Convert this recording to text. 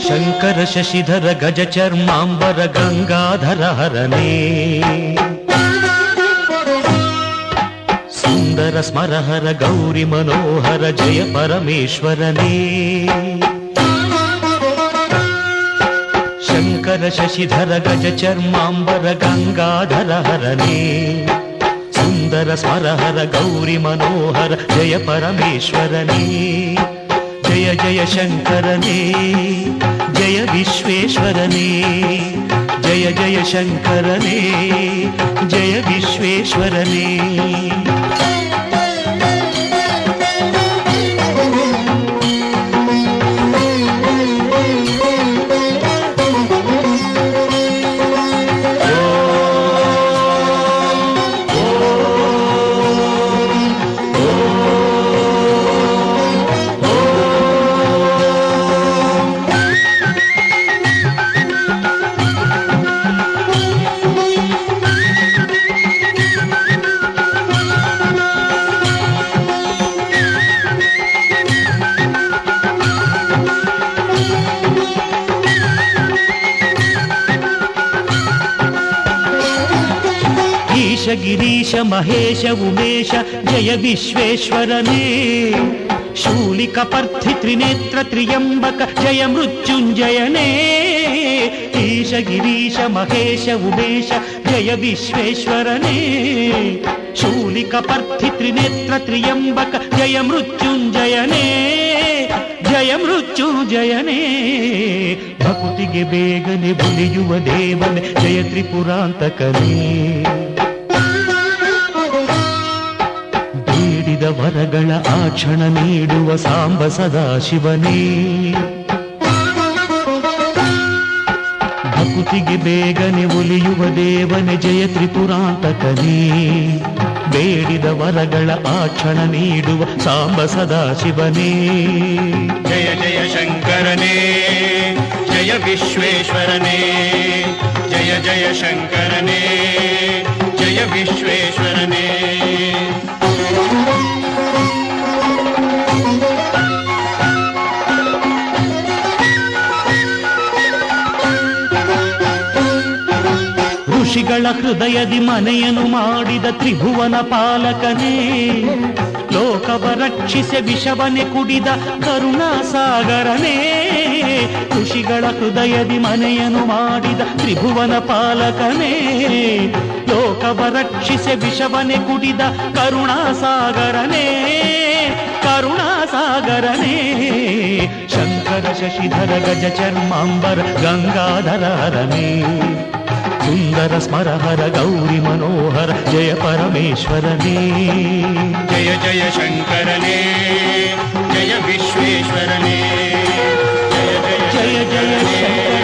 ಶಂಕರ ಶಶಿಧರ ಗಜ ಚರ್ಮಾಂಬರ ಗಂಗಾಧರ ಹರನೇ, ಸುಂದರ ಸ್ಮರಹರ ಗೌರಿ ಮನೋಹರ ಜಯ ಪರಮೇಶ್ವರನೇ. ಶಂಕರ ಶಶಿಧರ ಗಜ ಚರ್ಮಾಂಬರ ಗಂಗಾಧರ ಹರನೇ, ಸುಂದರ ಸ್ಮರಹರ ಗೌರಿ ಮನೋಹರ ಜಯ ಪರಮೇಶ್ವರನೇ. ಜಯ ಜಯ ಶಂಕರನೇ, ಜಯ ವಿಶ್ವೇಶ್ವರನೇ, ಜಯ ಜಯ ಶಂಕರನೇ, ಜಯ ವಿಶ್ವೇಶ್ವರನೇ. ಗಿರೀಶ ಮಹೇಶ ಉಮೇಶ ಜಯ ವಿಶ್ವೇಶ್ವರನೇ. ಶೂಲಿಕ ಪರ್ಥಿ ತ್ರಿನೇತ್ರ ತ್ರಿಯಂಬಕ ಜಯ ಮೃತ್ಯುಂಜಯನೇ. ಈಶ ಗಿರೀಶ ಮಹೇಶ ಉಮೇಶ ಜಯ ವಿಶ್ವೇಶ್ವರನೇ. ಶೂಲಿಕ ಪರ್ಥಿ ತ್ರಿನೇತ್ರ ತ್ರಿಯಂಬಕ ಜಯ ಮೃತ್ಯುಂಜಯನೇ, ಜಯ ಮೃತ್ಯುಂಜಯನೇ. ಭಕುತಿಗೆ ಬೇಗನೆ ಬುಲಿಯುವ ದೇವನೇ ಜಯ ತ್ರಿಪುರಾಂತಕನೇ. ಬೇಡಿದ ವರಗಳ ಆ ಕ್ಷಣ ನೀಡುವ ಸಾಂಬ ಸದಾಶಿವನೇ. ಭಕುತಿಗೆ ಬೇಗನೆ ಒಲಿಯುವ ದೇವನೇ ಜಯ ತ್ರಿಪುರಾಂತಕನೇ. ಬೇಡಿದ ವರಗಳ ಆ ಕ್ಷಣ ನೀಡುವ ಸಾಂಬ ಸದಾಶಿವನೇ. ಜಯ ಜಯ ಶಂಕರನೇ, ಜಯ ವಿಶ್ವೇಶ್ವರನೇ. ಜಯ ಜಯ ಶಂಕರನೇ, ಜಯ ವಿಶ್ವೇಶ್ವರನೇ. ಋಷಿಗಳ ಹೃದಯದಿ ಮನೆಯನ್ನು ಮಾಡಿದ ತ್ರಿಭುವನ ಪಾಲಕನೇ. ಲೋಕವ ರಕ್ಷಿಸಿ ವಿಷವನೆ ಕುಡಿದ ಕರುಣಾಸಾಗರನೇ. ಋಷಿಗಳ ಹೃದಯದಿ ಮನೆಯನ್ನು ಮಾಡಿದ ತ್ರಿಭುವನ ಪಾಲಕನೇ. ಲೋಕವ ರಕ್ಷಿಸಿ ವಿಷವನೆ ಕುಡಿದ ಕರುಣಾಸಾಗರನೇ, ಕರುಣಾಸಾಗರನೇ. ಶಂಕರ ಶಶಿಧರ ಗಜ ಚರ್ಮಾಂಬರ ಗಂಗಾಧರ ಹರನೇ. ಸುಂದರ ಸ್ಮರಹರ ಗೌರಿ ಮನೋಹರ ಜಯ ಪರಮೇಶ್ವರನೇ. ಜಯ ಜಯ ಶಂಕರನೇ, ಜಯ ವಿಶ್ವೇಶ್ವರನೇ. ಜಯ ಜಯ ಜಯ ಜಯ ಶಂಕರ